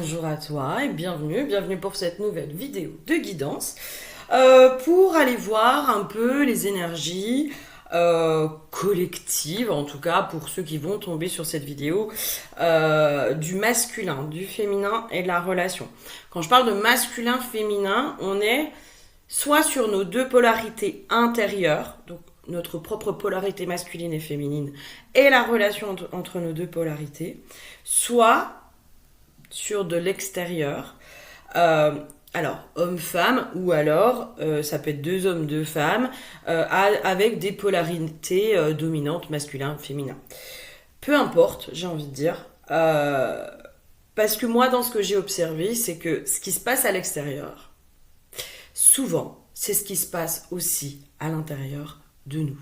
bonjour à toi et bienvenue pour cette nouvelle vidéo de guidance pour aller voir un peu les énergies collectives, en tout cas pour ceux qui vont tomber sur cette vidéo, du masculin, du féminin et de la relation. Quand je parle de masculin-féminin, on est soit sur nos deux polarités intérieures, donc notre propre polarité masculine et féminine et la relation entre nos deux polarités, soit sur de l'extérieur, alors homme-femme, ou alors ça peut être deux hommes, deux femmes, avec des polarités dominantes, masculin-féminin. Peu importe, j'ai envie de dire, parce que moi dans ce que j'ai observé, c'est que ce qui se passe à l'extérieur, souvent, c'est ce qui se passe aussi à l'intérieur de nous.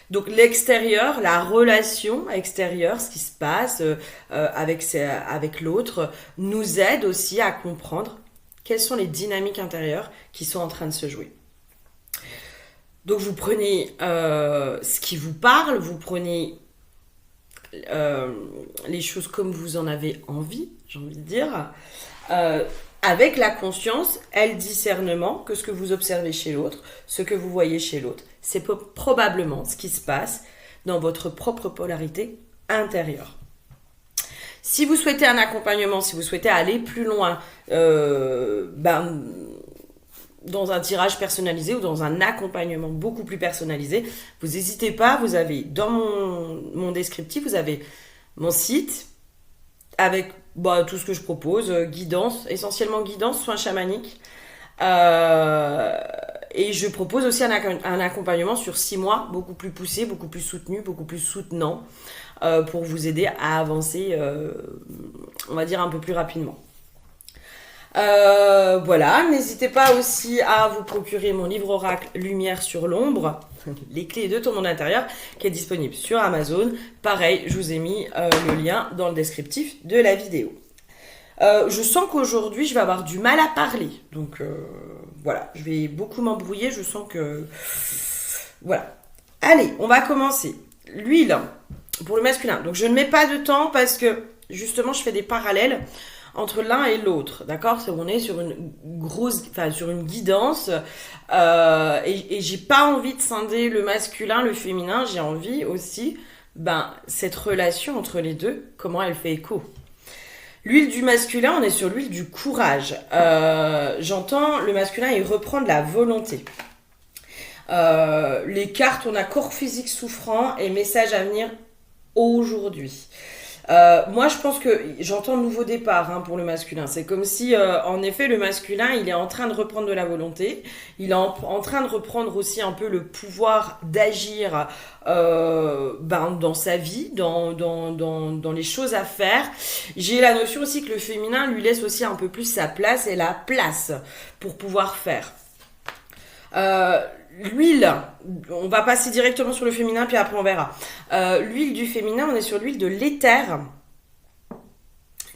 Donc l'extérieur, la relation extérieure, ce qui se passe avec l'autre, nous aide aussi à comprendre quelles sont les dynamiques intérieures qui sont en train de se jouer. Donc vous prenez ce qui vous parle, vous prenez les choses comme vous en avez envie, j'ai envie de dire, avec la conscience et le discernement que ce que vous observez chez l'autre, ce que vous voyez chez l'autre, c'est probablement ce qui se passe dans votre propre polarité intérieure. Si vous souhaitez un accompagnement, si vous souhaitez aller plus loin, dans un tirage personnalisé ou dans un accompagnement beaucoup plus personnalisé, vous n'hésitez pas, vous avez dans mon descriptif, vous avez mon site avec tout ce que je propose, guidance, essentiellement guidance, soins chamaniques. Et je propose aussi un accompagnement sur 6 mois, beaucoup plus poussé, beaucoup plus soutenu, beaucoup plus soutenant, pour vous aider à avancer, on va dire, un peu plus rapidement. Voilà, n'hésitez pas aussi à vous procurer mon livre oracle Lumière sur l'ombre, les clés de ton monde intérieur, qui est disponible sur Amazon. Pareil, je vous ai mis le lien dans le descriptif de la vidéo. Je sens qu'aujourd'hui je vais avoir du mal à parler, donc voilà, je vais beaucoup m'embrouiller, je sens que... Voilà. Allez, on va commencer. L'huile, pour le masculin. Donc je ne mets pas de temps parce que justement je fais des parallèles entre l'un et l'autre, d'accord? On est sur sur une guidance, et j'ai pas envie de scinder le masculin, le féminin, j'ai envie aussi, cette relation entre les deux, comment elle fait écho. L'huile du masculin, on est sur l'huile du courage. J'entends le masculin, il reprend de la volonté. Les cartes, on a corps physique souffrant et message à venir aujourd'hui. Moi, je pense que j'entends nouveau départ pour le masculin. C'est comme si, en effet, le masculin, il est en train de reprendre de la volonté. Il est en train de reprendre aussi un peu le pouvoir d'agir dans sa vie, dans les choses à faire. J'ai la notion aussi que le féminin lui laisse aussi un peu plus sa place et la place pour pouvoir faire. L'huile, on va passer directement sur le féminin, puis après on verra. L'huile du féminin, on est sur l'huile de l'éther.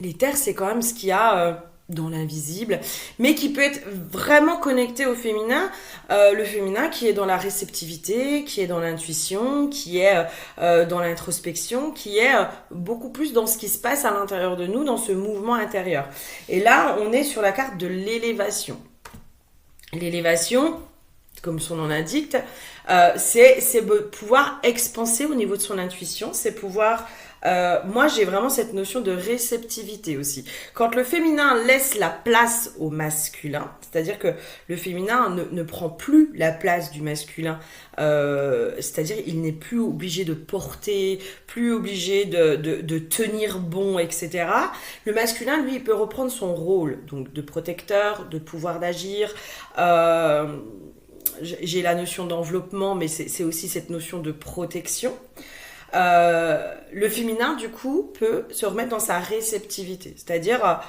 L'éther, c'est quand même ce qu'il y a dans l'invisible, mais qui peut être vraiment connecté au féminin. Le féminin qui est dans la réceptivité, qui est dans l'intuition, qui est dans l'introspection, qui est beaucoup plus dans ce qui se passe à l'intérieur de nous, dans ce mouvement intérieur. Et là, on est sur la carte de l'élévation. L'élévation, comme son nom l'indique, c'est pouvoir expanser au niveau de son intuition, c'est pouvoir... moi, j'ai vraiment cette notion de réceptivité aussi. Quand le féminin laisse la place au masculin, c'est-à-dire que le féminin ne prend plus la place du masculin, c'est-à-dire il n'est plus obligé de porter, plus obligé de tenir bon, etc. Le masculin, lui, il peut reprendre son rôle, donc de protecteur, de pouvoir d'agir. J'ai la notion d'enveloppement, mais c'est aussi cette notion de protection. Le féminin, du coup, peut se remettre dans sa réceptivité, c'est-à-dire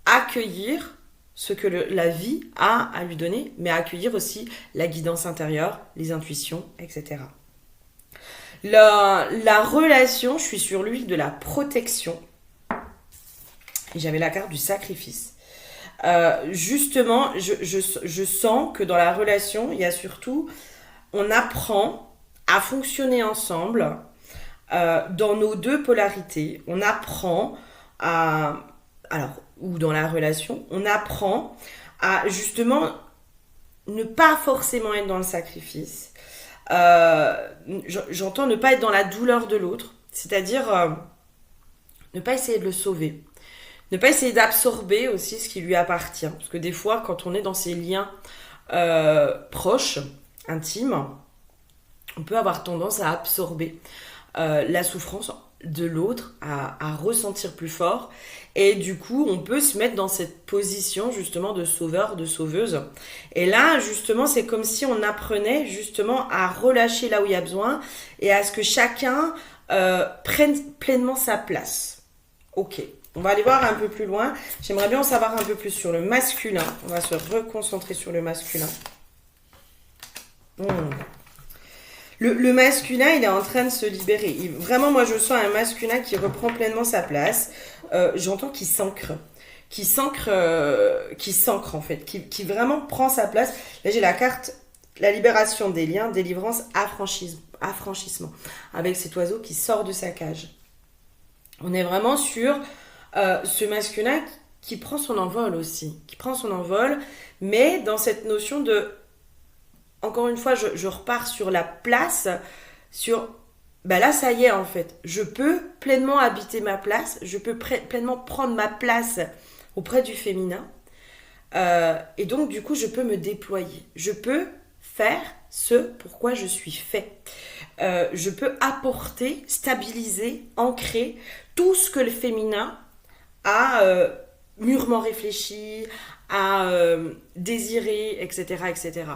accueillir ce que la vie a à lui donner, mais accueillir aussi la guidance intérieure, les intuitions, etc. La relation, je suis sur l'huile de la protection, et j'avais la carte du sacrifice. Justement, je sens que dans la relation, il y a surtout, on apprend à fonctionner ensemble dans nos deux polarités. On apprend à alors, ou dans la relation, on apprend à justement ne pas forcément être dans le sacrifice. J'entends ne pas être dans la douleur de l'autre, c'est-à-dire ne pas essayer de le sauver, ne pas essayer d'absorber aussi ce qui lui appartient. Parce que des fois, quand on est dans ces liens proches, intimes, on peut avoir tendance à absorber la souffrance de l'autre, à ressentir plus fort. Et du coup, on peut se mettre dans cette position justement de sauveur, de sauveuse. Et là, justement, c'est comme si on apprenait justement à relâcher là où il y a besoin et à ce que chacun prenne pleinement sa place. Ok, on va aller voir un peu plus loin. J'aimerais bien en savoir un peu plus sur le masculin. On va se reconcentrer sur le masculin. Le masculin, il est en train de se libérer. Vraiment, moi, je sens un masculin qui reprend pleinement sa place. J'entends qu'il s'ancre. Qui s'ancre en fait. Qui vraiment prend sa place. Là, j'ai la carte, la libération des liens, délivrance, affranchissement. Avec cet oiseau qui sort de sa cage. On est vraiment sur ce masculin qui prend son envol aussi. Qui prend son envol, mais dans cette notion de... Encore une fois, je repars sur la place, sur... Ben là, ça y est, en fait. Je peux pleinement habiter ma place. Je peux pleinement prendre ma place auprès du féminin. Et donc, du coup, je peux me déployer. Je peux faire ce pourquoi je suis fait. Je peux apporter, stabiliser, ancrer tout ce que le féminin a mûrement réfléchi, a désiré, etc., etc.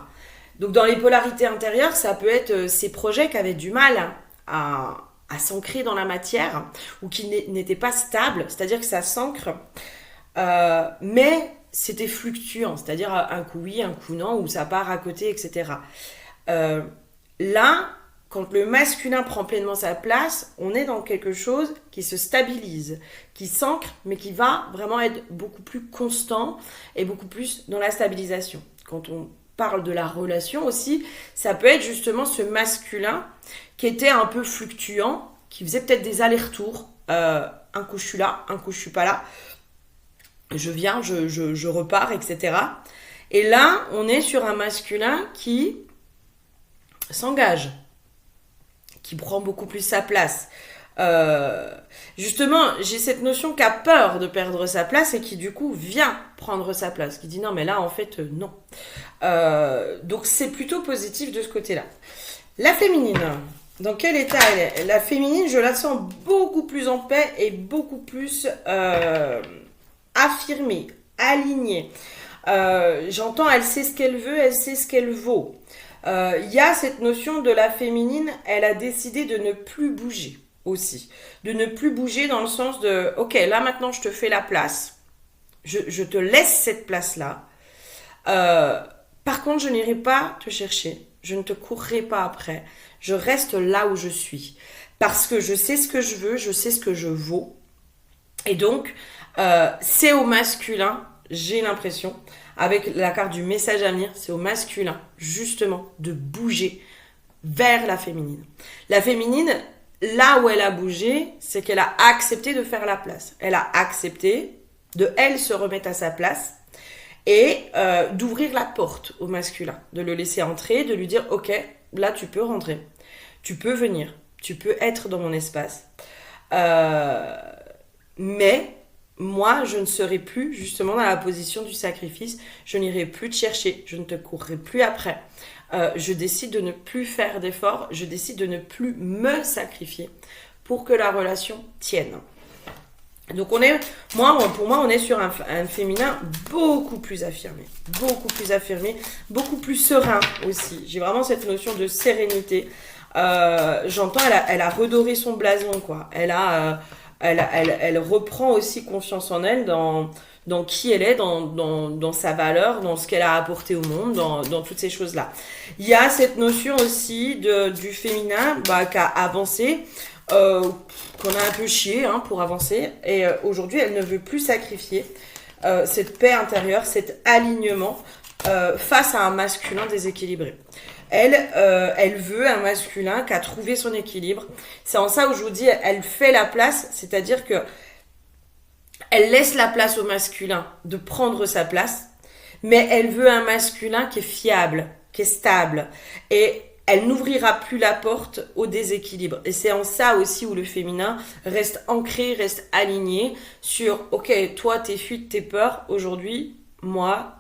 Donc dans les polarités intérieures, ça peut être ces projets qui avaient du mal à s'ancrer dans la matière ou qui n'étaient pas stables, c'est-à-dire que ça s'ancre, mais c'était fluctuant, c'est-à-dire un coup oui, un coup non, ou ça part à côté, etc. Là, quand le masculin prend pleinement sa place, on est dans quelque chose qui se stabilise, qui s'ancre, mais qui va vraiment être beaucoup plus constant et beaucoup plus dans la stabilisation. Quand on parle de la relation aussi, ça peut être justement ce masculin qui était un peu fluctuant, qui faisait peut-être des allers-retours. Un coup je suis là, un coup je suis pas là. Je viens, je repars, etc. Et là, on est sur un masculin qui s'engage, qui prend beaucoup plus sa place. Justement, j'ai cette notion qui a peur de perdre sa place et qui du coup vient prendre sa place, qui dit non mais là en fait non. Donc c'est plutôt positif de ce côté-là. La féminine, dans quel état elle est? La féminine, je la sens beaucoup plus en paix et beaucoup plus affirmée, alignée. J'entends, elle sait ce qu'elle veut, elle sait ce qu'elle vaut. Y a cette notion de la féminine, elle a décidé de ne plus bouger aussi. De ne plus bouger dans le sens de, ok, là maintenant je te fais la place. Je te laisse cette place-là. Par contre, je n'irai pas te chercher. Je ne te courrai pas après. Je reste là où je suis. Parce que je sais ce que je veux, je sais ce que je vaux. Et donc, c'est au masculin, j'ai l'impression, avec la carte du message à venir, c'est au masculin, justement, de bouger vers la féminine. La féminine, là où elle a bougé, c'est qu'elle a accepté de faire la place. Elle a accepté de, elle, se remettre à sa place et d'ouvrir la porte au masculin, de le laisser entrer, de lui dire, ok, là, tu peux rentrer, tu peux venir, tu peux être dans mon espace. Mais moi, je ne serai plus justement dans la position du sacrifice. Je n'irai plus te chercher. Je ne te courrai plus après. Je décide de ne plus faire d'efforts. Je décide de ne plus me sacrifier pour que la relation tienne. Donc pour moi, on est sur un féminin beaucoup plus affirmé, beaucoup plus serein aussi. J'ai vraiment cette notion de sérénité. J'entends, elle a redoré son blason, quoi. Elle reprend aussi confiance en elle dans qui elle est, dans sa valeur, dans ce qu'elle a apporté au monde, dans toutes ces choses-là. Il y a cette notion aussi du féminin qui a avancé, qu'on a un peu chié pour avancer. Et aujourd'hui, elle ne veut plus sacrifier cette paix intérieure, cet alignement face à un masculin déséquilibré. Elle veut un masculin qui a trouvé son équilibre. C'est en ça où je vous dis, elle fait la place, c'est-à-dire que Elle laisse la place au masculin de prendre sa place, mais elle veut un masculin qui est fiable, qui est stable. Et elle n'ouvrira plus la porte au déséquilibre. Et c'est en ça aussi où le féminin reste ancré, reste aligné sur, ok, toi, tes fuites, tes peurs, aujourd'hui, moi,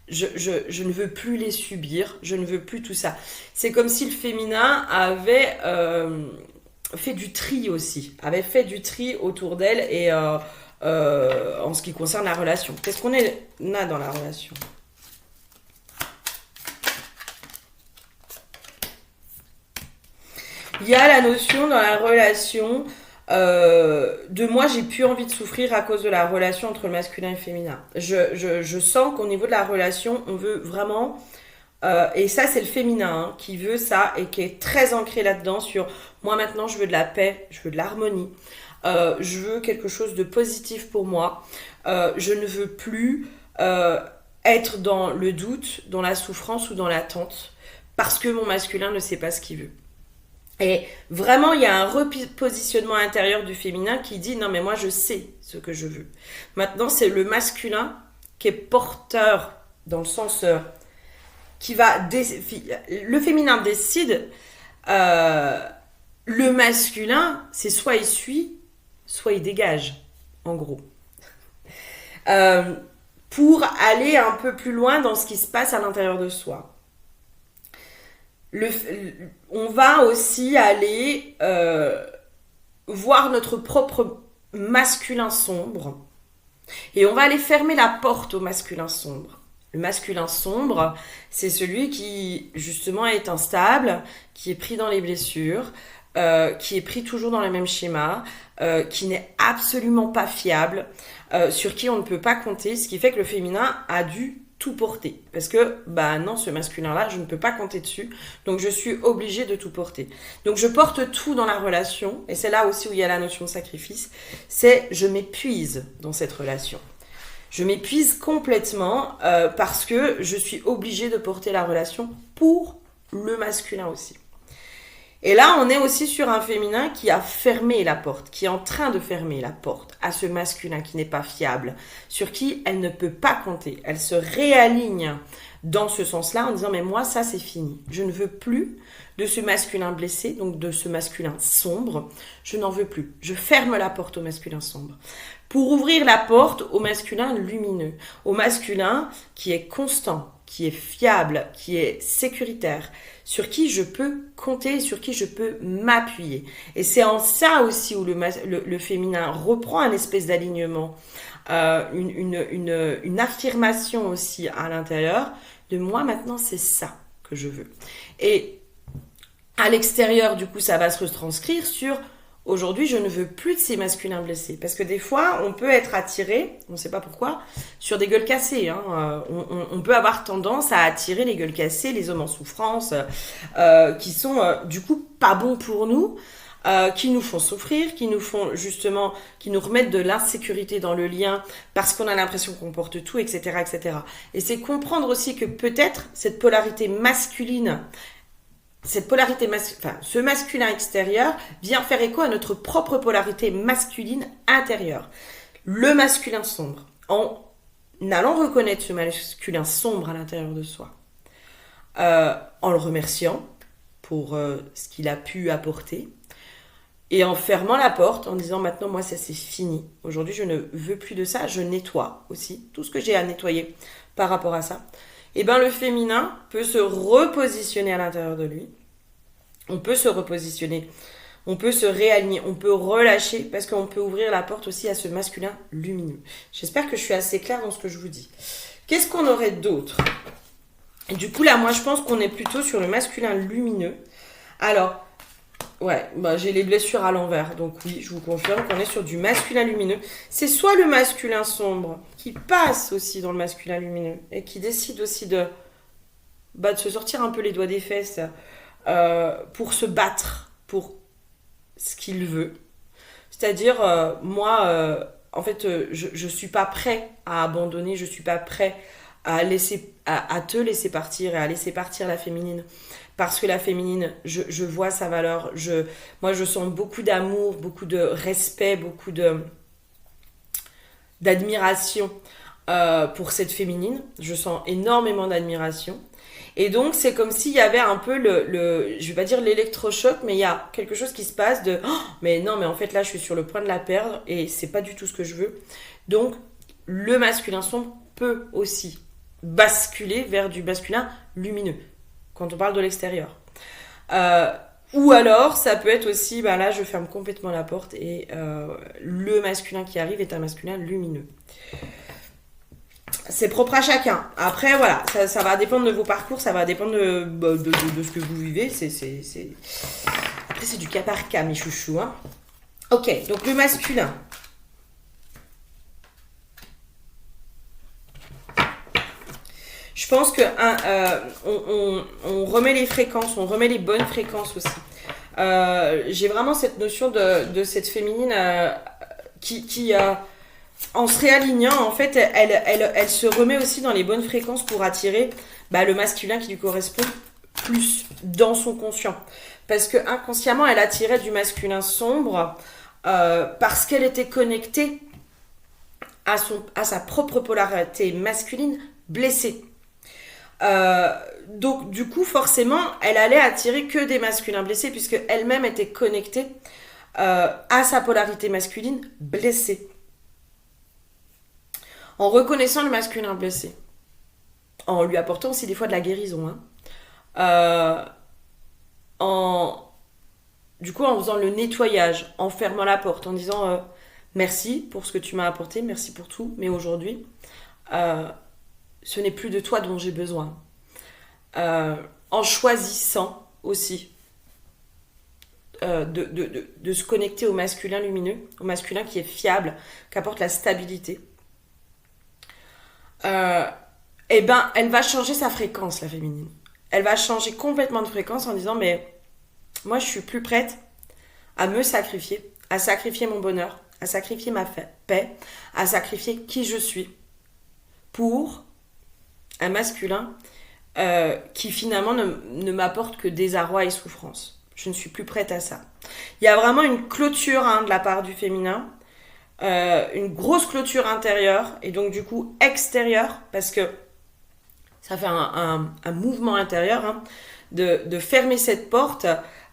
je ne veux plus les subir, je ne veux plus tout ça. C'est comme si le féminin avait fait du tri aussi, avait fait du tri autour d'elle et en ce qui concerne la relation. Qu'est-ce qu'on a dans la relation ? Il y a la notion dans la relation de moi, j'ai plus envie de souffrir à cause de la relation entre le masculin et le féminin. Je sens qu'au niveau de la relation, on veut vraiment... et ça, c'est le féminin hein, qui veut ça et qui est très ancré là-dedans sur moi maintenant, je veux de la paix, je veux de l'harmonie, je veux quelque chose de positif pour moi. Je ne veux plus être dans le doute, dans la souffrance ou dans l'attente parce que mon masculin ne sait pas ce qu'il veut. Et vraiment, il y a un repositionnement intérieur du féminin qui dit non mais moi je sais ce que je veux. Maintenant, c'est le masculin qui est porteur dans le sens qui va le féminin décide. Le masculin, c'est soit il suit, soit il dégage, en gros. Pour aller un peu plus loin dans ce qui se passe à l'intérieur de soi. On va aussi aller voir notre propre masculin sombre et on va aller fermer la porte au masculin sombre. Le masculin sombre, c'est celui qui justement est instable, qui est pris dans les blessures, qui est pris toujours dans le même schéma, qui n'est absolument pas fiable, sur qui on ne peut pas compter, ce qui fait que le féminin a dû tout porter. Parce que, bah non, ce masculin-là, je ne peux pas compter dessus, donc je suis obligée de tout porter. Donc je porte tout dans la relation, et c'est là aussi où il y a la notion de sacrifice, c'est je m'épuise dans cette relation. Je m'épuise complètement parce que je suis obligée de porter la relation pour le masculin aussi. Et là, on est aussi sur un féminin qui a fermé la porte, qui est en train de fermer la porte à ce masculin qui n'est pas fiable, sur qui elle ne peut pas compter. Elle se réaligne dans ce sens-là en disant « mais moi, ça, c'est fini. Je ne veux plus de ce masculin blessé, donc de ce masculin sombre. Je n'en veux plus. Je ferme la porte au masculin sombre. » Pour ouvrir la porte au masculin lumineux, au masculin qui est constant, qui est fiable, qui est sécuritaire, sur qui je peux compter, sur qui je peux m'appuyer. Et c'est en ça aussi où le féminin reprend un espèce d'alignement, une affirmation aussi à l'intérieur de moi maintenant c'est ça que je veux. Et à l'extérieur du coup ça va se retranscrire sur aujourd'hui, je ne veux plus de ces masculins blessés. Parce que des fois, on peut être attiré, on ne sait pas pourquoi, sur des gueules cassées. Hein. On peut avoir tendance à attirer les gueules cassées, les hommes en souffrance, qui sont du coup pas bons pour nous, qui nous font souffrir, qui nous font justement, qui nous remettent de l'insécurité dans le lien parce qu'on a l'impression qu'on porte tout, etc., etc. Et c'est comprendre aussi que peut-être cette polarité masculine, ce masculin extérieur vient faire écho à notre propre polarité masculine intérieure. Le masculin sombre. En allant reconnaître ce masculin sombre à l'intérieur de soi, en le remerciant pour ce qu'il a pu apporter, et en fermant la porte, en disant maintenant moi ça c'est fini. Aujourd'hui je ne veux plus de ça, je nettoie aussi tout ce que j'ai à nettoyer par rapport à ça. Et bien le féminin peut se repositionner à l'intérieur de lui. On peut se repositionner, on peut se réaligner, on peut relâcher parce qu'on peut ouvrir la porte aussi à ce masculin lumineux. J'espère que je suis assez claire dans ce que je vous dis. Qu'est-ce qu'on aurait d'autre ? Et du coup là moi je pense qu'on est plutôt sur le masculin lumineux. Alors, ouais, bah, j'ai les blessures à l'envers, donc oui, je vous confirme qu'on est sur du masculin lumineux. C'est soit le masculin sombre qui passe aussi dans le masculin lumineux et qui décide aussi de se sortir un peu les doigts des fesses pour se battre pour ce qu'il veut. C'est-à-dire, moi, en fait, je suis pas prêt à abandonner, je suis pas prêt à te laisser partir et à laisser partir la féminine. Parce que la féminine, je vois sa valeur, moi je sens beaucoup d'amour, beaucoup de respect, beaucoup de d'admiration pour cette féminine. Je sens énormément d'admiration. Et donc, c'est comme s'il y avait un peu je vais pas dire l'électrochoc, mais il y a quelque chose qui se passe de, oh, mais non, mais en fait, là, je suis sur le point de la perdre et c'est pas du tout ce que je veux. Donc, le masculin sombre peut aussi basculer vers du masculin lumineux quand on parle de l'extérieur. Ou alors, ça peut être aussi, bah là, je ferme complètement la porte et le masculin qui arrive est un masculin lumineux. C'est propre à chacun. Après, voilà, ça va dépendre de vos parcours, ça va dépendre de ce que vous vivez. Après, c'est du cas par cas, mes chouchous. Hein. Ok, donc le masculin. Je pense que on remet les fréquences, on remet les bonnes fréquences aussi. J'ai vraiment cette notion de cette féminine qui en se réalignant, en fait, elle se remet aussi dans les bonnes fréquences pour attirer le masculin qui lui correspond plus dans son conscient. Parce que inconsciemment, elle attirait du masculin sombre parce qu'elle était connectée à sa propre polarité masculine blessée. Donc du coup forcément elle allait attirer que des masculins blessés puisque elle-même était connectée à sa polarité masculine blessée en reconnaissant le masculin blessé, en lui apportant aussi des fois de la guérison, hein. Du coup en faisant le nettoyage, en fermant la porte, en disant merci pour ce que tu m'as apporté, merci pour tout, mais aujourd'hui ce n'est plus de toi dont j'ai besoin. En choisissant aussi de se connecter au masculin lumineux, au masculin qui est fiable, qui apporte la stabilité. Et ben, elle va changer sa fréquence, la féminine. Elle va changer complètement de fréquence en disant mais moi je suis plus prête à me sacrifier, à sacrifier mon bonheur, à sacrifier ma paix, à sacrifier qui je suis pour un masculin qui finalement ne m'apporte que désarroi et souffrance. Je ne suis plus prête à ça. Il y a vraiment une clôture de la part du féminin, une grosse clôture intérieure et donc du coup extérieure parce que ça fait un mouvement intérieur de fermer cette porte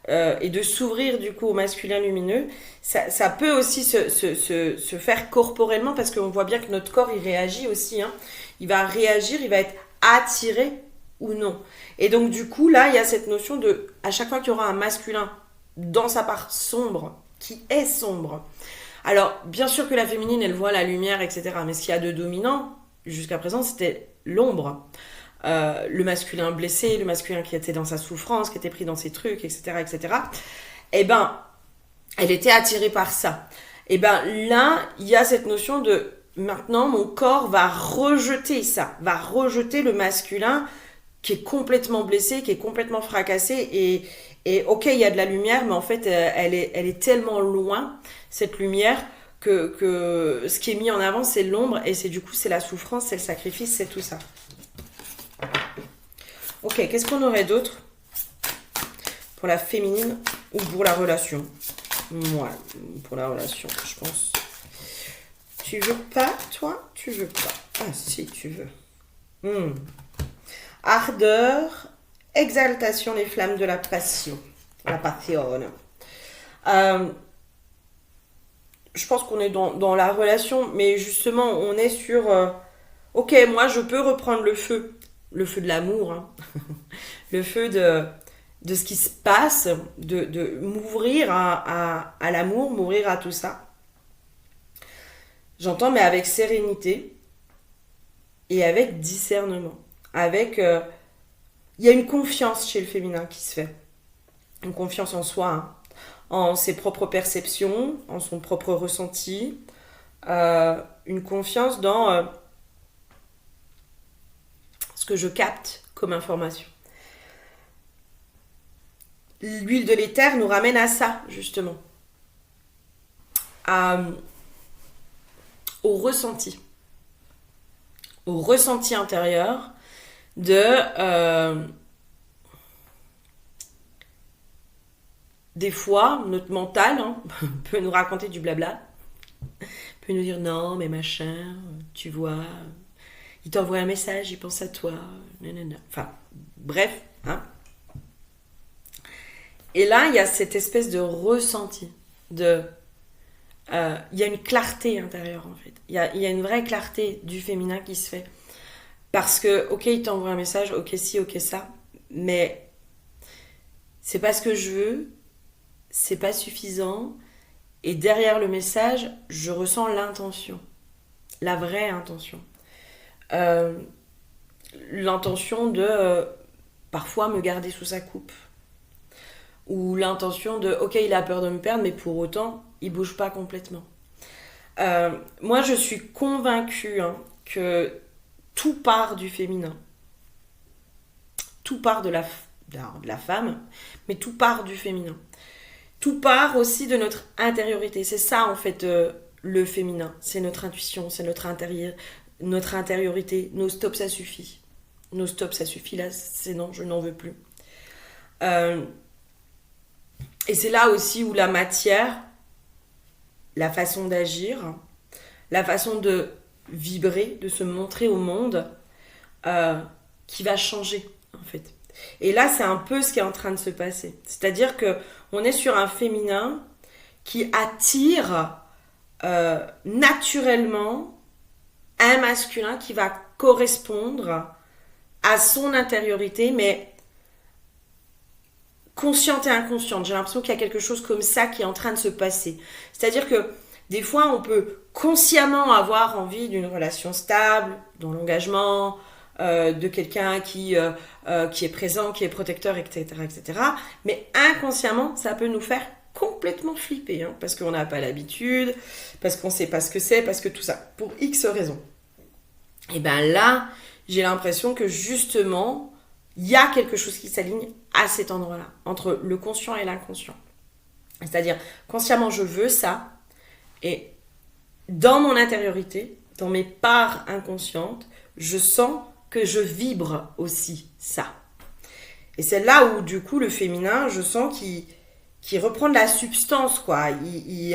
et de s'ouvrir du coup au masculin lumineux. Ça peut aussi se faire corporellement parce qu'on voit bien que notre corps il réagit aussi. Il va réagir, il va être attiré ou non. Et donc du coup là il y a cette notion de à chaque fois qu'il y aura un masculin dans sa part sombre, qui est sombre. Alors bien sûr que la féminine elle voit la lumière etc. Mais ce qu'il y a de dominant jusqu'à présent c'était l'ombre. Le masculin blessé, le masculin qui était dans sa souffrance, qui était pris dans ses trucs, etc. etc. Et ben elle était attirée par ça. Et ben là il y a cette notion de maintenant mon corps va rejeter ça, va rejeter le masculin qui est complètement blessé, qui est complètement fracassé et ok il y a de la lumière mais en fait elle est tellement loin cette lumière que ce qui est mis en avant c'est l'ombre et c'est du coup c'est la souffrance, c'est le sacrifice, c'est tout ça. Ok, qu'est-ce qu'on aurait d'autre pour la féminine ou pour la relation? Ouais, pour la relation je pense. Tu veux pas, toi? Tu veux pas. Ah si, tu veux. Ardeur, exaltation, les flammes de la passion. La passion. Je pense qu'on est dans la relation, mais justement, on est sur... ok, moi, je peux reprendre le feu de l'amour, le feu de ce qui se passe, de m'ouvrir à l'amour, m'ouvrir à tout ça. J'entends, mais avec sérénité et avec discernement. Avec, il y a une confiance chez le féminin qui se fait. Une confiance en soi, en ses propres perceptions, en son propre ressenti. Une confiance dans ce que je capte comme information. L'huile de l'éther nous ramène à ça, justement. Au ressenti intérieur de des fois notre mental peut nous raconter du blabla, peut nous dire non, mais machin, tu vois, il t'envoie un message, il pense à toi, nanana. Enfin, bref, hein. Et là, il y a cette espèce de ressenti, il y a une clarté intérieure en fait. Il y a une vraie clarté du féminin qui se fait. Parce que, ok, il t'envoie un message, ok, si, ok, ça, mais c'est pas ce que je veux, c'est pas suffisant. Et derrière le message, je ressens l'intention, la vraie intention. Euh, L'intention de parfois me garder sous sa coupe. Ou l'intention de, ok, il a peur de me perdre, mais pour autant, il bouge pas complètement. Moi, je suis convaincue hein, que tout part du féminin. Tout part de la femme, mais tout part du féminin. Tout part aussi de notre intériorité. C'est ça, en fait, le féminin. C'est notre intuition, c'est notre intériorité. Nos stops, ça suffit. Nos stops, ça suffit. Là, c'est non, je n'en veux plus. Et c'est là aussi où la matière, la façon d'agir, la façon de vibrer, de se montrer au monde, qui va changer, en fait. Et là, c'est un peu ce qui est en train de se passer. C'est-à-dire que on est sur un féminin qui attire naturellement un masculin qui va correspondre à son intériorité, mais consciente et inconsciente. J'ai l'impression qu'il y a quelque chose comme ça qui est en train de se passer. C'est-à-dire que des fois, on peut consciemment avoir envie d'une relation stable, dans l'engagement, de quelqu'un qui est présent, qui est protecteur, etc., etc. Mais inconsciemment, ça peut nous faire complètement flipper, hein, parce qu'on n'a pas l'habitude, parce qu'on ne sait pas ce que c'est, parce que tout ça, pour X raisons. Et bien là, j'ai l'impression que justement, il y a quelque chose qui s'aligne à cet endroit-là, entre le conscient et l'inconscient. C'est-à-dire, consciemment, je veux ça, et dans mon intériorité, dans mes parts inconscientes, je sens que je vibre aussi ça. Et c'est là où, du coup, le féminin, je sens qu'il reprend de la substance, quoi. Ouais, il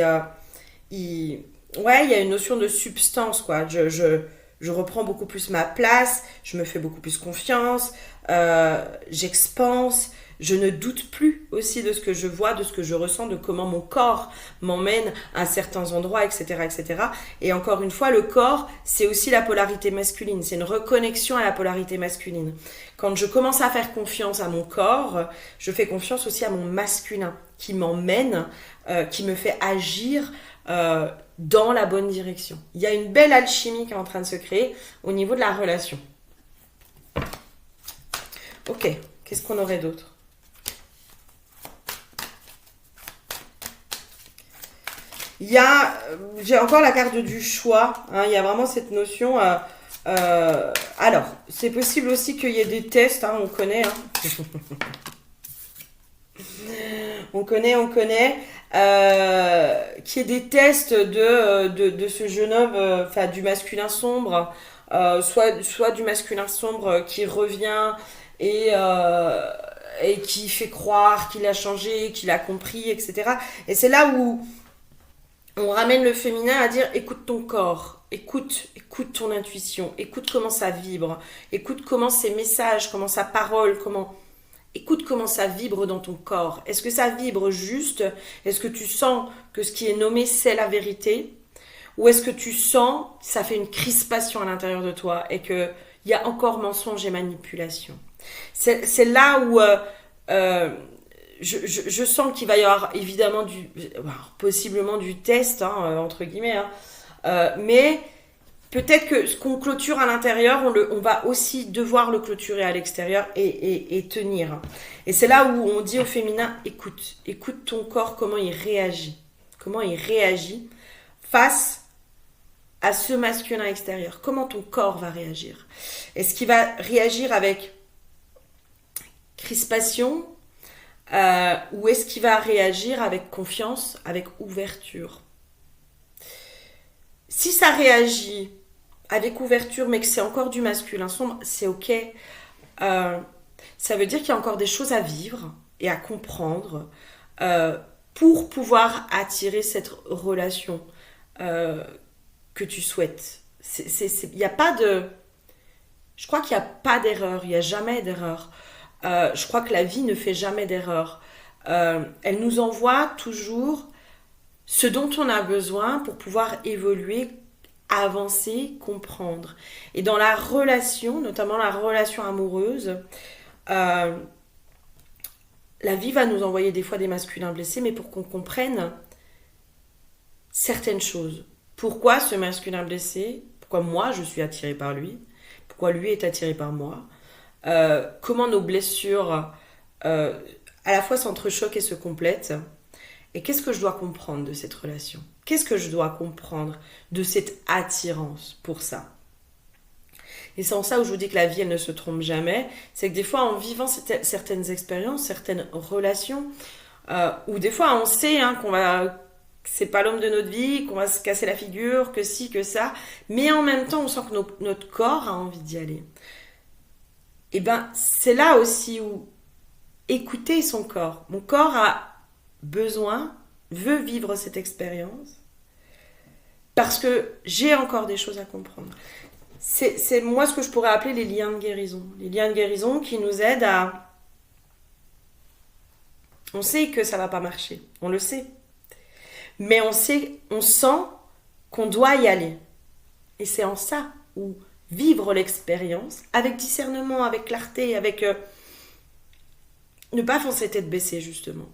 y a une notion de substance, quoi. Je reprends beaucoup plus ma place, je me fais beaucoup plus confiance, j'expanse, je ne doute plus aussi de ce que je vois, de ce que je ressens, de comment mon corps m'emmène à certains endroits, etc., etc. Et encore une fois, le corps, c'est aussi la polarité masculine, c'est une reconnexion à la polarité masculine. Quand je commence à faire confiance à mon corps, je fais confiance aussi à mon masculin, qui m'emmène, qui me fait agir dans la bonne direction. Il y a une belle alchimie qui est en train de se créer au niveau de la relation. Ok, qu'est-ce qu'on aurait d'autre ? J'ai encore la carte du choix, hein, il y a vraiment cette notion. Alors, c'est possible aussi qu'il y ait des tests, hein, on connaît. Hein. on connaît. Qu'il y ait des tests de ce jeune homme, enfin du masculin sombre, soit du masculin sombre qui revient et qui fait croire qu'il a changé, qu'il a compris, etc. Et c'est là où on ramène le féminin à dire écoute ton corps, écoute ton intuition, écoute comment ça vibre, écoute comment ces messages, comment sa parole, écoute comment ça vibre dans ton corps. Est-ce que ça vibre juste? Est-ce que tu sens que ce qui est nommé c'est la vérité? Ou est-ce que tu sens que ça fait une crispation à l'intérieur de toi et qu'il y a encore mensonge et manipulation? C'est là où je sens qu'il va y avoir évidemment possiblement du test, hein, entre guillemets, hein, mais peut-être que ce qu'on clôture à l'intérieur, on va aussi devoir le clôturer à l'extérieur et tenir. Et c'est là où on dit au féminin, écoute ton corps, comment il réagit face à ce masculin extérieur. Comment ton corps va réagir? Est-ce qu'il va réagir avec crispation, ou est-ce qu'il va réagir avec confiance, avec ouverture? Si ça réagit avec ouverture, mais que c'est encore du masculin sombre, c'est ok. Ça veut dire qu'il y a encore des choses à vivre et à comprendre pour pouvoir attirer cette relation que tu souhaites. Il n'y a pas de... Je crois qu'il n'y a pas d'erreur, il n'y a jamais d'erreur. Je crois que la vie ne fait jamais d'erreur. Elle nous envoie toujours ce dont on a besoin pour pouvoir évoluer, avancer, comprendre. Et dans la relation, notamment la relation amoureuse, la vie va nous envoyer des fois des masculins blessés, mais pour qu'on comprenne certaines choses. Pourquoi ce masculin blessé? Pourquoi moi je suis attirée par lui? Pourquoi lui est attiré par moi? Comment nos blessures à la fois s'entrechoquent et se complètent? Et qu'est-ce que je dois comprendre de cette relation? Qu'est-ce que je dois comprendre de cette attirance pour ça? Et c'est en ça où je vous dis que la vie, elle ne se trompe jamais. C'est que des fois, en vivant certaines expériences, certaines relations, où des fois, on sait que c'est pas l'homme de notre vie, qu'on va se casser la figure, que ci, que ça. Mais en même temps, on sent que notre corps a envie d'y aller. Et ben, c'est là aussi où écouter son corps. Mon corps veut vivre cette expérience parce que j'ai encore des choses à comprendre. C'est moi ce que je pourrais appeler les liens de guérison. Les liens de guérison qui nous aident à... On sait que ça va pas marcher, on le sait. Mais on sent qu'on doit y aller. Et c'est en ça où vivre l'expérience, avec discernement, avec clarté, avec... ne pas foncer tête baissée, justement.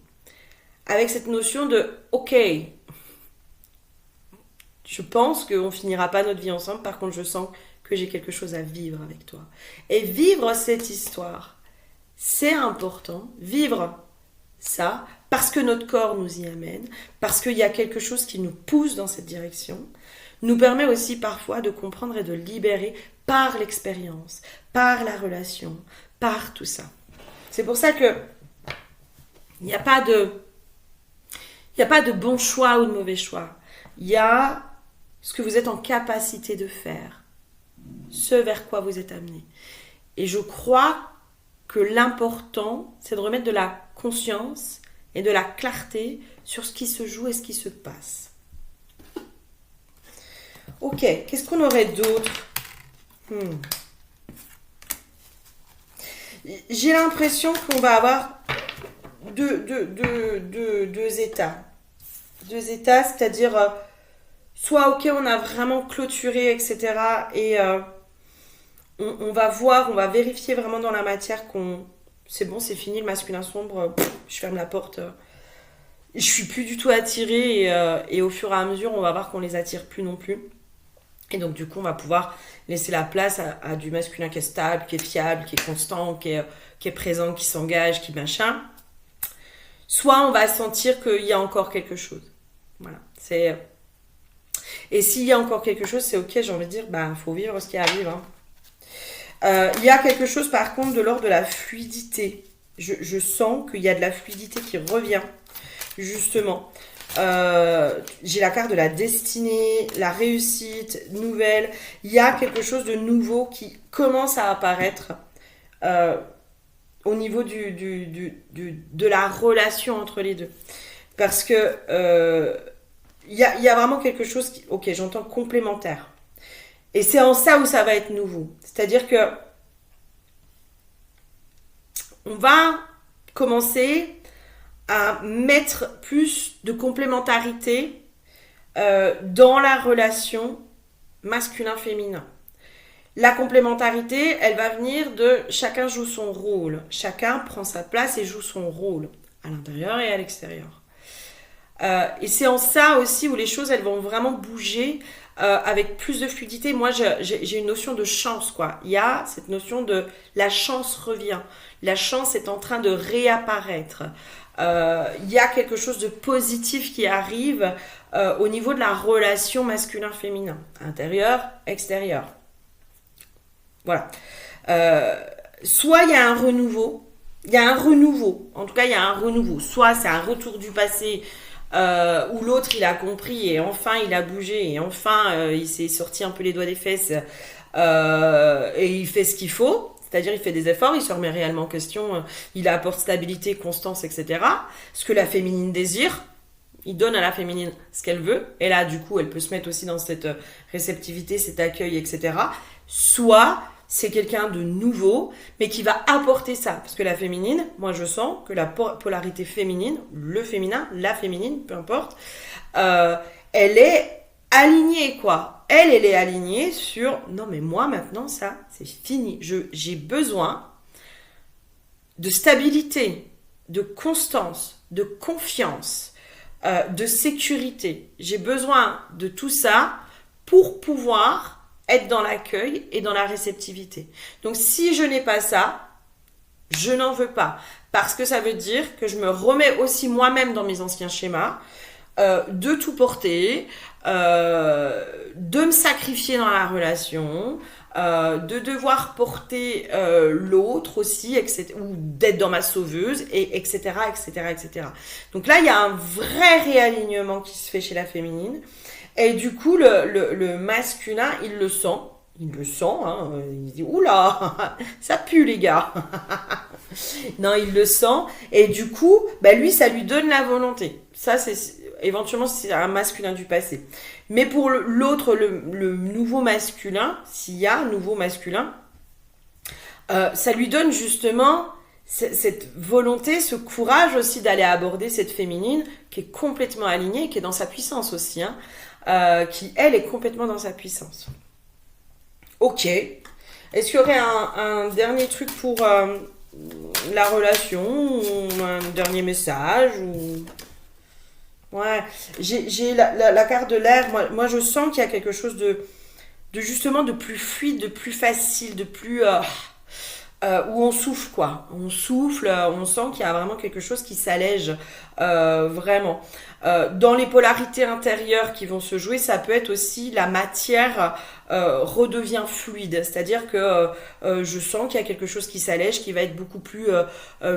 Avec cette notion de « Ok, je pense qu'on finira pas notre vie ensemble, par contre je sens que j'ai quelque chose à vivre avec toi. » Et vivre cette histoire, c'est important. Vivre ça, parce que notre corps nous y amène, parce qu'il y a quelque chose qui nous pousse dans cette direction, nous permet aussi parfois de comprendre et de libérer par l'expérience, par la relation, par tout ça. C'est pour ça que il n'y a pas de bon choix ou de mauvais choix. Il y a ce que vous êtes en capacité de faire, ce vers quoi vous êtes amené. Et je crois que l'important, c'est de remettre de la conscience et de la clarté sur ce qui se joue et ce qui se passe. Ok, qu'est-ce qu'on aurait d'autre? J'ai l'impression qu'on va avoir deux états. Deux états, c'est-à-dire soit ok, on a vraiment clôturé, etc. Et on va voir, on va vérifier vraiment dans la matière c'est bon, c'est fini le masculin sombre, je ferme la porte. Je suis plus du tout attirée et au fur et à mesure, on va voir qu'on les attire plus non plus. Et donc du coup, on va pouvoir laisser la place à du masculin qui est stable, qui est fiable, qui est constant, qui est présent, qui s'engage, qui machin. Soit on va sentir qu'il y a encore quelque chose. Voilà. Et s'il y a encore quelque chose, c'est ok, j'ai envie de dire, faut vivre ce qui arrive. Il y a quelque chose par contre de l'ordre de la fluidité. Je sens qu'il y a de la fluidité qui revient, justement. J'ai la carte de la destinée, la réussite nouvelle. Il y a quelque chose de nouveau qui commence à apparaître au niveau de la relation entre les deux. Parce que il y a vraiment quelque chose qui, ok, j'entends complémentaire. Et c'est en ça où ça va être nouveau. C'est-à-dire que on va commencer à mettre plus de complémentarité dans la relation masculin-féminin. La complémentarité, elle va venir de chacun joue son rôle. Chacun prend sa place et joue son rôle à l'intérieur et à l'extérieur. Et c'est en ça aussi où les choses, elles vont vraiment bouger avec plus de fluidité. Moi, j'ai une notion de chance, quoi. Il y a cette notion de la chance revient. La chance est en train de réapparaître. Il y a quelque chose de positif qui arrive au niveau de la relation masculin-féminin. Intérieur, extérieur. Voilà. Soit il y a un renouveau. Il y a un renouveau. En tout cas, il y a un renouveau. Soit c'est un retour du passé où l'autre il a compris et enfin il a bougé et enfin il s'est sorti un peu les doigts des fesses et il fait ce qu'il faut, c'est-à-dire il fait des efforts, il se remet réellement en question, il apporte stabilité, constance, etc. Ce que la féminine désire, il donne à la féminine ce qu'elle veut, et là du coup elle peut se mettre aussi dans cette réceptivité, cet accueil, etc. Soit c'est quelqu'un de nouveau, mais qui va apporter ça. Parce que la féminine, moi je sens que la polarité féminine, le féminin, la féminine, peu importe, elle est alignée, quoi. Elle est alignée sur, non mais moi maintenant, ça, c'est fini. J'ai besoin de stabilité, de constance, de confiance, de sécurité. J'ai besoin de tout ça pour pouvoir être dans l'accueil et dans la réceptivité. Donc si je n'ai pas ça, je n'en veux pas. Parce que ça veut dire que je me remets aussi moi-même dans mes anciens schémas, de tout porter, de me sacrifier dans la relation, de devoir porter l'autre aussi, etc., ou d'être dans ma sauveuse, et etc., etc., etc. Donc là, il y a un vrai réalignement qui se fait chez la féminine. Et du coup, le masculin, il le sent. Il le sent, hein. Il dit, oula, ça pue les gars. Non, il le sent. Et du coup, bah, lui, ça lui donne la volonté. Ça, c'est éventuellement, c'est un masculin du passé. Mais pour l'autre, le nouveau masculin, s'il y a un nouveau masculin, ça lui donne justement cette volonté, ce courage aussi d'aller aborder cette féminine qui est complètement alignée, qui est dans sa puissance aussi, hein, qui, elle, est complètement dans sa puissance. Ok. Est-ce qu'il y aurait un dernier truc pour la relation, ou un dernier message, ou... Ouais, j'ai la carte de l'air. Moi, je sens qu'il y a quelque chose de justement de plus fluide, de plus facile, de plus où on souffle quoi. On souffle, on sent qu'il y a vraiment quelque chose qui s'allège vraiment. Dans les polarités intérieures qui vont se jouer, ça peut être aussi la matière redevient fluide, c'est-à-dire que je sens qu'il y a quelque chose qui s'allège, qui va être beaucoup plus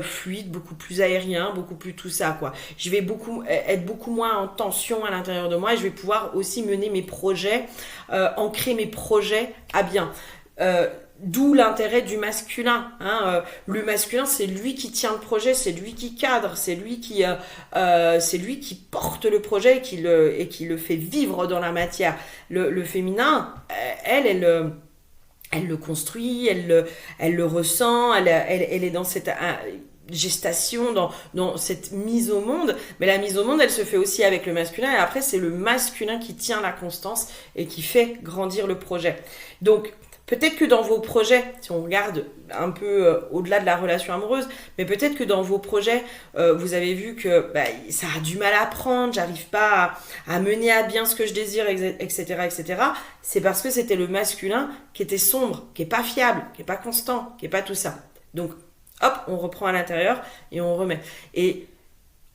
fluide, beaucoup plus aérien, beaucoup plus tout ça quoi. Je vais être beaucoup moins en tension à l'intérieur de moi et je vais pouvoir aussi mener mes projets, ancrer mes projets à bien. D'où l'intérêt du masculin. Hein. Le masculin, c'est lui qui tient le projet, c'est lui qui cadre, c'est lui qui porte le projet et qui le fait vivre dans la matière. Le féminin, elle le construit, elle le ressent, elle est dans cette gestation, dans cette mise au monde. Mais la mise au monde, elle se fait aussi avec le masculin. Et après, c'est le masculin qui tient la constance et qui fait grandir le projet. Donc, peut-être que dans vos projets, si on regarde un peu au-delà de la relation amoureuse, mais peut-être que dans vos projets, vous avez vu que ça a du mal à prendre, j'arrive pas à mener à bien ce que je désire, etc., etc. C'est parce que c'était le masculin qui était sombre, qui est pas fiable, qui est pas constant, qui est pas tout ça. Donc, hop, on reprend à l'intérieur et on remet. Et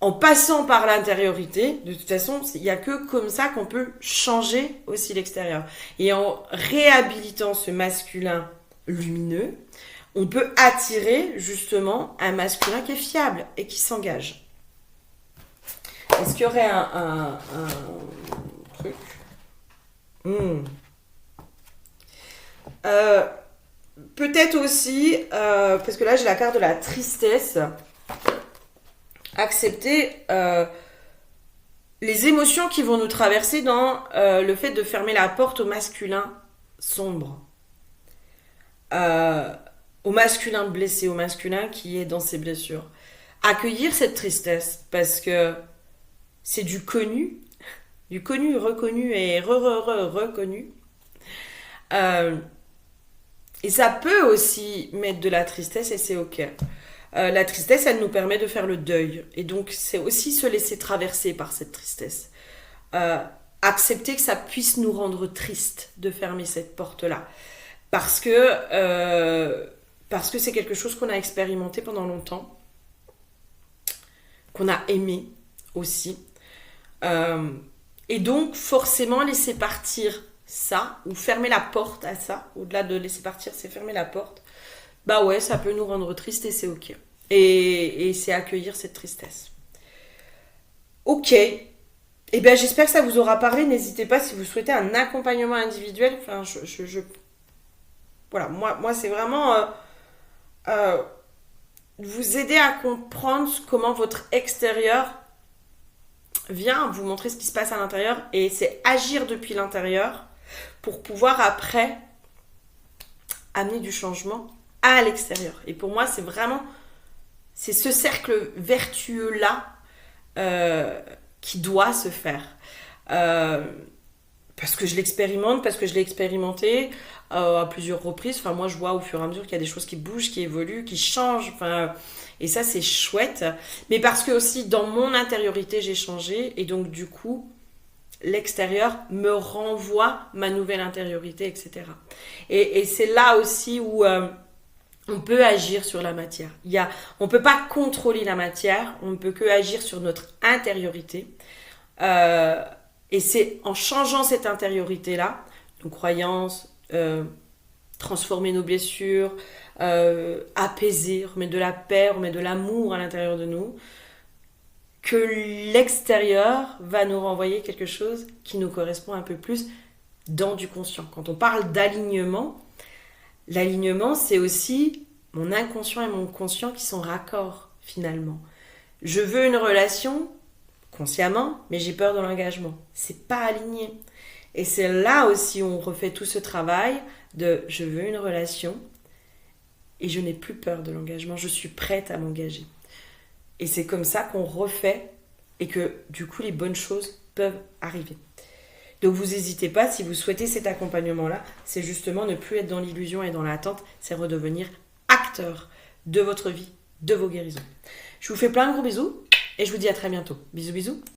en passant par l'intériorité, de toute façon, il n'y a que comme ça qu'on peut changer aussi l'extérieur. Et en réhabilitant ce masculin lumineux, on peut attirer justement un masculin qui est fiable et qui s'engage. Est-ce qu'il y aurait un truc Peut-être aussi, parce que là j'ai la carte de la tristesse, accepter les émotions qui vont nous traverser dans le fait de fermer la porte au masculin sombre, au masculin blessé, au masculin qui est dans ses blessures. Accueillir cette tristesse parce que c'est du connu, reconnu et reconnu. Et ça peut aussi mettre de la tristesse et c'est ok. La tristesse, elle nous permet de faire le deuil. Et donc, c'est aussi se laisser traverser par cette tristesse. Accepter que ça puisse nous rendre tristes de fermer cette porte-là. Parce que c'est quelque chose qu'on a expérimenté pendant longtemps. Qu'on a aimé aussi. Et donc, forcément, laisser partir ça, ou fermer la porte à ça, au-delà de laisser partir, c'est fermer la porte. Bah ouais, ça peut nous rendre tristes et c'est ok. Et c'est accueillir cette tristesse. Ok. Eh bien, j'espère que ça vous aura parlé. N'hésitez pas si vous souhaitez un accompagnement individuel. Enfin, voilà, moi c'est vraiment vous aider à comprendre comment votre extérieur vient vous montrer ce qui se passe à l'intérieur et c'est agir depuis l'intérieur pour pouvoir après amener du changement à l'extérieur. Et pour moi, c'est ce cercle vertueux-là qui doit se faire. Parce que je l'expérimente, parce que je l'ai expérimenté à plusieurs reprises. Enfin, moi, je vois au fur et à mesure qu'il y a des choses qui bougent, qui évoluent, qui changent. Enfin, et ça, c'est chouette. Mais parce que aussi, dans mon intériorité, j'ai changé. Et donc, du coup, l'extérieur me renvoie ma nouvelle intériorité, etc. Et c'est là aussi où on peut agir sur la matière. On ne peut pas contrôler la matière, on ne peut que agir sur notre intériorité. Et c'est en changeant cette intériorité-là, nos croyances, transformer nos blessures, apaiser, remettre de la paix, remettre de l'amour à l'intérieur de nous, que l'extérieur va nous renvoyer quelque chose qui nous correspond un peu plus dans du conscient. Quand on parle d'alignement, l'alignement, c'est aussi mon inconscient et mon conscient qui sont raccords, finalement. Je veux une relation, consciemment, mais j'ai peur de l'engagement. C'est pas aligné. Et c'est là aussi où on refait tout ce travail de je veux une relation et je n'ai plus peur de l'engagement. Je suis prête à m'engager. Et c'est comme ça qu'on refait et que du coup les bonnes choses peuvent arriver. Donc vous n'hésitez pas, si vous souhaitez cet accompagnement-là, c'est justement ne plus être dans l'illusion et dans l'attente, c'est redevenir acteur de votre vie, de vos guérisons. Je vous fais plein de gros bisous et je vous dis à très bientôt. Bisous bisous.